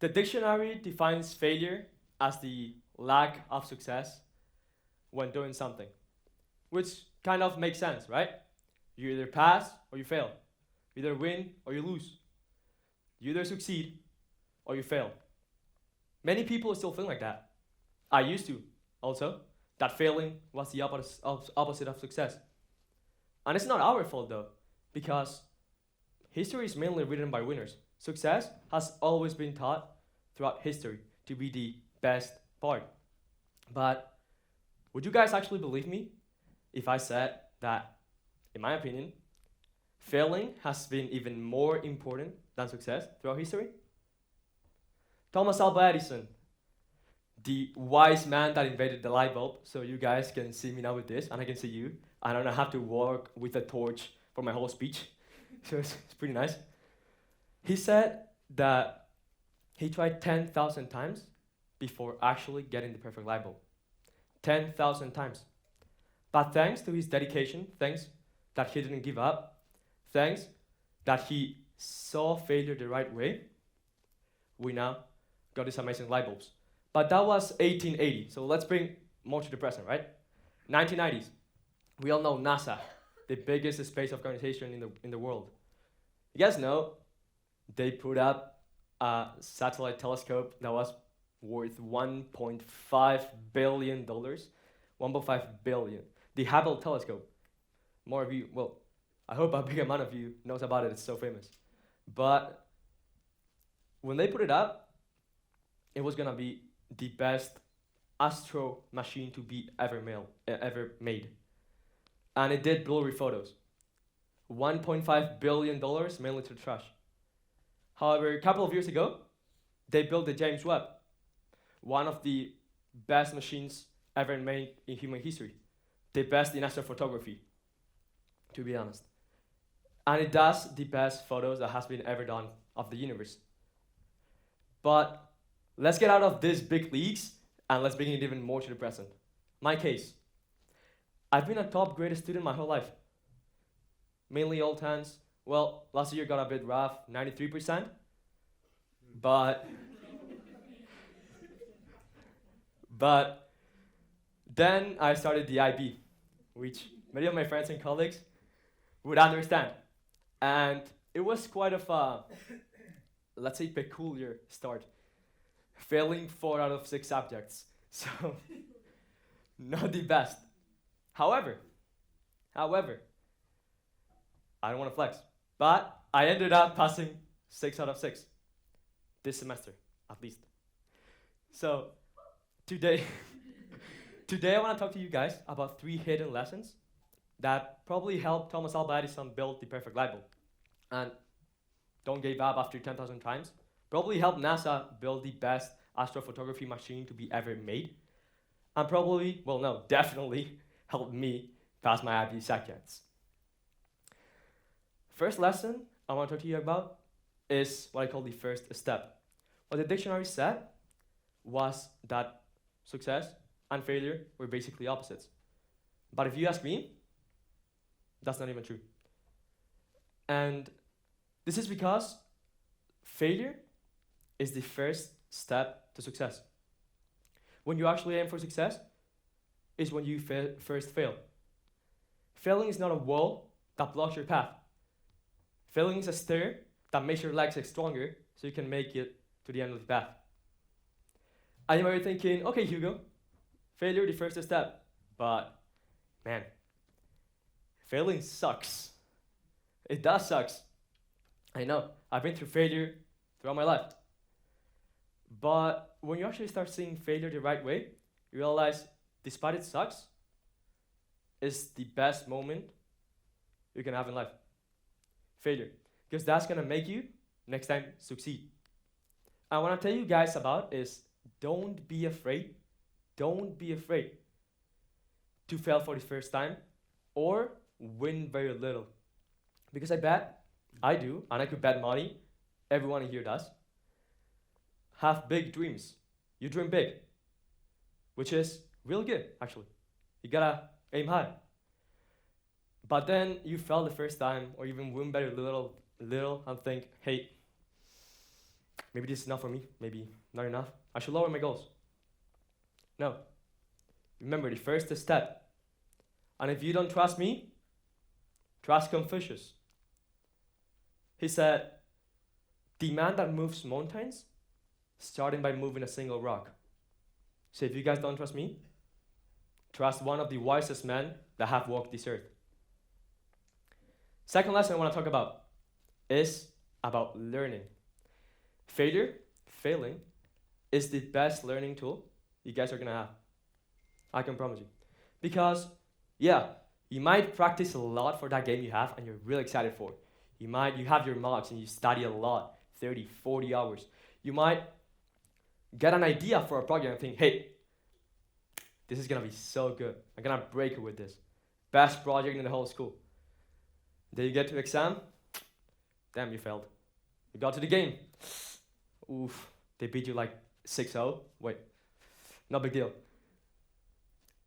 The dictionary defines failure as the lack of success when doing something, which kind of makes sense, right? You either pass or you fail. You either win or you lose. You either succeed or you fail. Many people still feel like that. I used to also. That failing was the opposite of success. And it's not our fault though, because history is mainly written by winners. Success has always been taught throughout history to be the best part. But would you guys actually believe me if I said that, in my opinion, failing has been even more important than success throughout history? Thomas Alva Edison, the wise man that invented the light bulb, so you guys can see me now with this, and I can see you. I don't have to work with a torch for my whole speech, so it's pretty nice. He said that he tried 10,000 times before actually getting the perfect light bulb. 10,000 times. But thanks to his dedication, thanks that he didn't give up, thanks that he saw failure the right way, we now got these amazing light bulbs. But that was 1880, so let's bring more to the present, right? 1990s. We all know NASA, the biggest space organization in the world. You guys know they put up a satellite telescope that was worth $1.5 billion. 1.5 billion. The Hubble telescope. More of you, well, I hope a big amount of you knows about it. It's so famous. But when they put it up, it was gonna be the best astro machine to be ever made. And it did blurry photos. $1.5 billion mainly to the trash. However, a couple of years ago, they built the James Webb, one of the best machines ever made in human history. The best in astrophotography, to be honest. And it does the best photos that has been ever done of the universe. But let's get out of these big leagues and let's bring it even more to the present. My case. I've been a top graded student my whole life. Mainly all tens. Well, last year got a bit rough, 93%. But then I started the IB, which many of my friends and colleagues would understand. And it was quite of a, let's say, peculiar start. Failing 4 out of 6 subjects. So, not the best. However, I don't want to flex, but I ended up passing 6 out of 6 this semester, at least. So, today, today I want to talk to you guys about 3 hidden lessons that probably helped Thomas Alva Edison build the perfect light bulb. And don't give up after 10,000 times. Probably helped NASA build the best astrophotography machine to be ever made. And probably, well, no, definitely helped me pass my IB subjects. First lesson I want to talk to you about is what I call the first step. What the dictionary said was that success and failure were basically opposites. But if you ask me, that's not even true. And this is because failure is the first step to success. When you actually aim for success is when you first fail. Failing is not a wall that blocks your path. Failing is a stair that makes your legs stronger so you can make it to the end of the path. And you might be thinking, okay, Hugo, failure the first step. But, man, failing sucks. It does sucks. I know, I've been through failure throughout my life. But when you actually start seeing failure the right way, you realize, despite it sucks, it's the best moment you can have in life. Failure. Because that's going to make you, next time, succeed. And what I tell you guys about is, don't be afraid. Don't be afraid to fail for the first time or win very little. Because I bet, I do, and I could bet money, everyone here does, have big dreams. You dream big, which is really good, actually. You gotta aim high. But then you fail the first time, or even win very little, and think, hey, maybe this is not for me, maybe not enough. I should lower my goals. No. Remember the first step. And if you don't trust me, trust Confucius. He said, the man that moves mountains, starting by moving a single rock. So if you guys don't trust me, trust one of the wisest men that have walked this earth. Second lesson I want to talk about is about learning. Failing, is the best learning tool you guys are going to have. I can promise you. Because, yeah, you might practice a lot for that game you have and you're really excited for. You have your mocks and you study a lot, 30, 40 hours. You might get an idea for a project and think, hey, this is going to be so good. I'm going to break it with this. Best project in the whole school. Then you get to exam, damn, you failed. You got to the game. Oof, they beat you like 6-0. Wait, no big deal.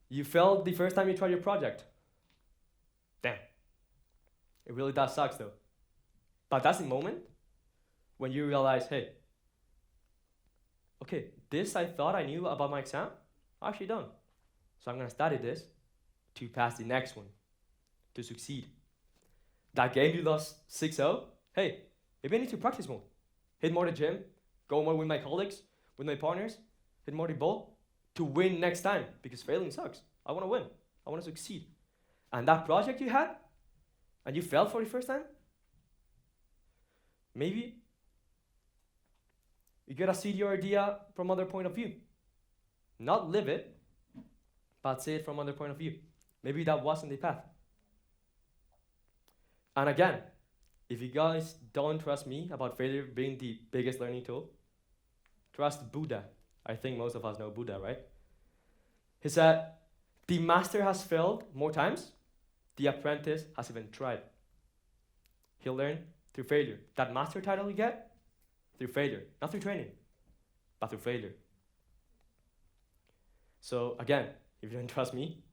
You failed the first time you tried your project. Damn. It really does suck though. But that's the moment when you realize, hey, okay, this I thought I knew about my exam, I actually don't. So I'm going to study this to pass the next one, to succeed. That game you lost 6-0, hey, maybe I need to practice more. Hit more the gym, go more with my colleagues, with my partners, hit more the ball to win next time, because failing sucks. I want to win. I want to succeed. And that project you had, and you failed for the first time, maybe you gotta see your idea from other point of view. Not live it, but see it from other point of view. Maybe that wasn't the path. And again, if you guys don't trust me about failure being the biggest learning tool, trust Buddha. I think most of us know Buddha, right? He said, the master has failed more times, the apprentice has even tried. He'll learn through failure. That master title you get, through failure. Not through training, but through failure. So again, if you don't trust me,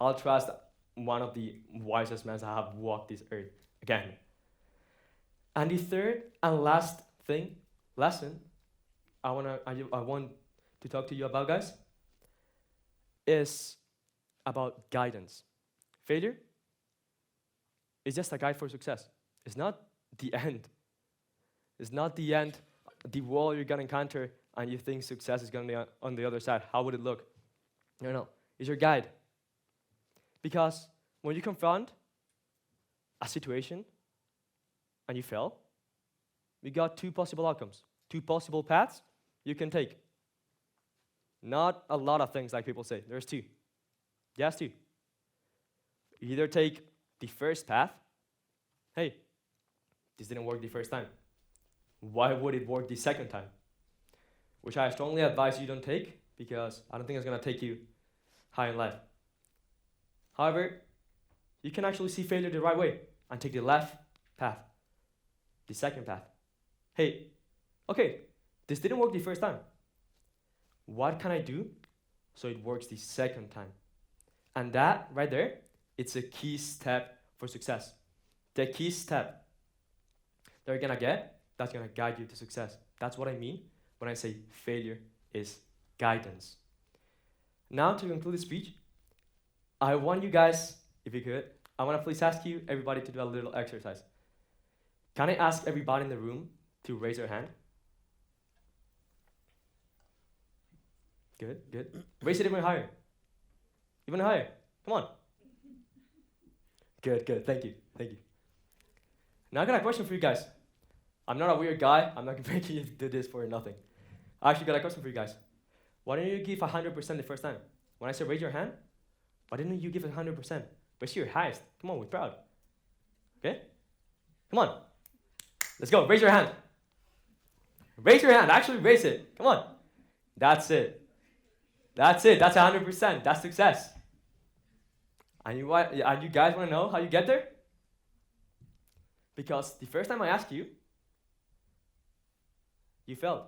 I'll trust one of the wisest men that have walked this earth again. And the third and last lesson I want to talk to you about, guys, is about guidance. Failure is just a guide for success. It's not the end. It's not the end, the wall you're gonna encounter and you think success is gonna be on the other side. How would it look? No. It's your guide. Because when you confront a situation and you fail, we got two possible outcomes, two possible paths you can take. Not a lot of things like people say. There's two. Yes, two. You either take the first path. Hey, this didn't work the first time. Why would it work the second time? Which I strongly advise you don't take, because I don't think it's going to take you high in life. However, you can actually see failure the right way and take the left path, the second path. Hey, okay, this didn't work the first time. What can I do so it works the second time? And that right there, it's a key step for success. The key step that you're gonna get, that's gonna guide you to success. That's what I mean when I say failure is guidance. Now to conclude the speech, I want you guys, if you could, I want to please ask you, everybody, to do a little exercise. Can I ask everybody in the room to raise their hand? Good. Raise it even higher. Even higher. Come on. Good. Thank you. Now I got a question for you guys. I'm not a weird guy. I'm not making you do this for nothing. I actually got a question for you guys. Why didn't you give 100% the first time? When I said raise your hand, why didn't you give it 100%? Raise your highest. Come on, we're proud. Okay? Come on. Let's go. Raise your hand. Raise your hand. Actually, raise it. Come on. That's it. That's 100%. That's success. And you guys want to know how you get there? Because the first time I asked you, you failed.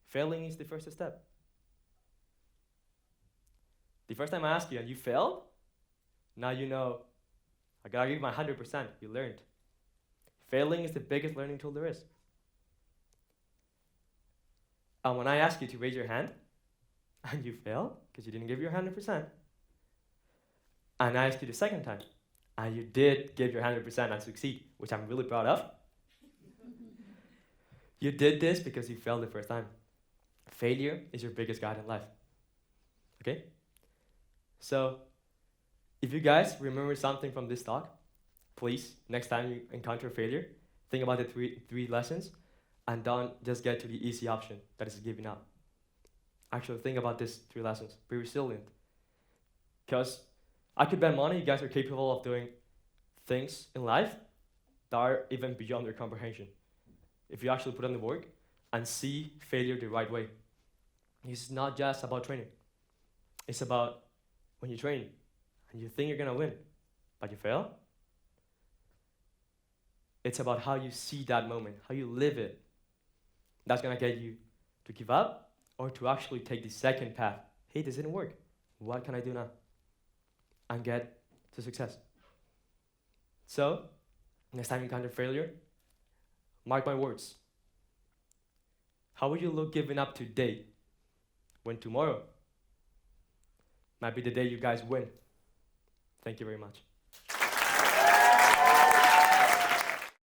Failing is the first step. The first time I asked you and you failed, now you know, I gotta give my 100%. You learned. Failing is the biggest learning tool there is. And when I ask you to raise your hand, and you fail, because you didn't give your 100%, and I ask you the second time, and you did give your 100% and succeed, which I'm really proud of, you did this because you failed the first time. Failure is your biggest guide in life. Okay? So, if you guys remember something from this talk, please, next time you encounter failure, think about the three lessons, and don't just get to the easy option that is giving up. Actually, think about these 3 lessons. Be resilient. Because I could bet money you guys are capable of doing things in life that are even beyond your comprehension. If you actually put in the work and see failure the right way. It's not just about training. It's about when you train and you think you're gonna win, but you fail. It's about how you see that moment, how you live it. That's gonna get you to give up or to actually take the second path. Hey, this didn't work. What can I do now? And get to success. So, next time you encounter failure, mark my words. How will you look giving up today when tomorrow might be the day you guys win? Thank you very much.